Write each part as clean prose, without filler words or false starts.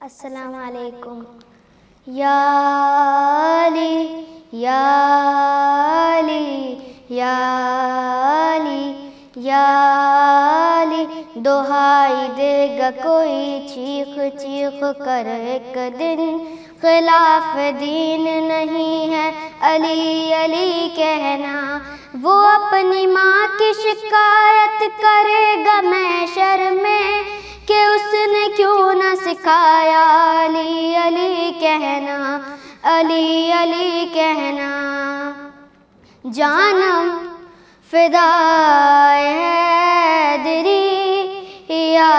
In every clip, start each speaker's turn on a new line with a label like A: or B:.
A: السلام علیکم۔ یا علی یا علی یا علی یا علی، دہائی دے گا کوئی چیخ چیخ کر ایک دن، خلاف دین نہیں ہے علی علی کہنا، وہ اپنی ماں کی شکایت کرے گا محشر میں کہ اس نے کیوں نہ سکھایا علی علی کہنا، علی علی کہنا۔ جانم فدائے حیدری یا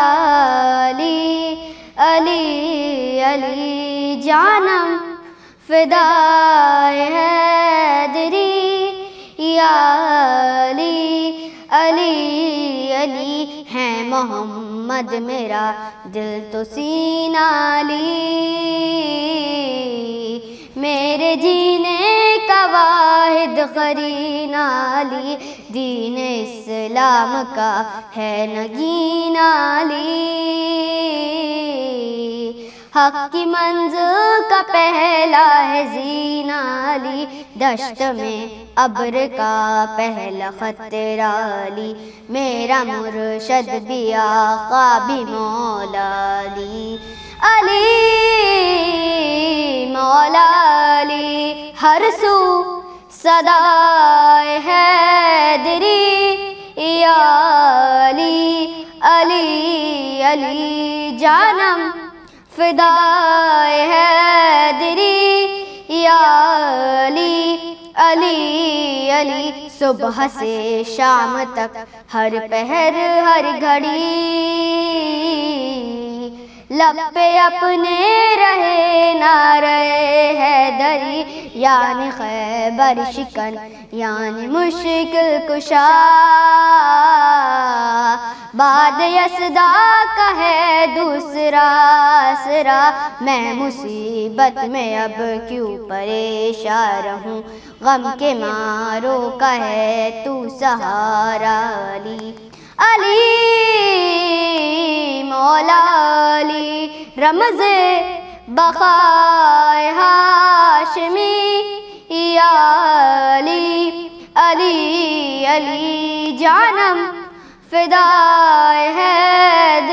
A: علی علی علی، جانم فدائے حیدری یا علی علی علی، ہے محمد میرا دل تو سینہ علی، میرے جینے کا واحد قرین علی، دین اسلام کا ہے نگین علی، حق کی منزل کا پہلا ہے زین علی، دشت میں ابر کا پہلا خط تیرا علی، میرا مرشد بھی آقا بھی مولا علی، علی مولا علی، ہر سو صدائے حیدری یا علی علی علی، جانم فدائے حیدری یا علی علی علی، صبح سے شام تک ہر پہر ہر گھڑی لب پہ اپنے رہے نعرہ حیدری، یعنی خیبر شکن یعنی مشکل کشا، بعد یسدا کا ہے دوسرا آسرا، میں مصیبت میں اب کیوں پریشان رہوں، غم کے ماروں کا ہے تو سہارا علی، علی مولا علی، رمز بقائے ہاشمی یا علی علی علی، جانم فدائے حیدری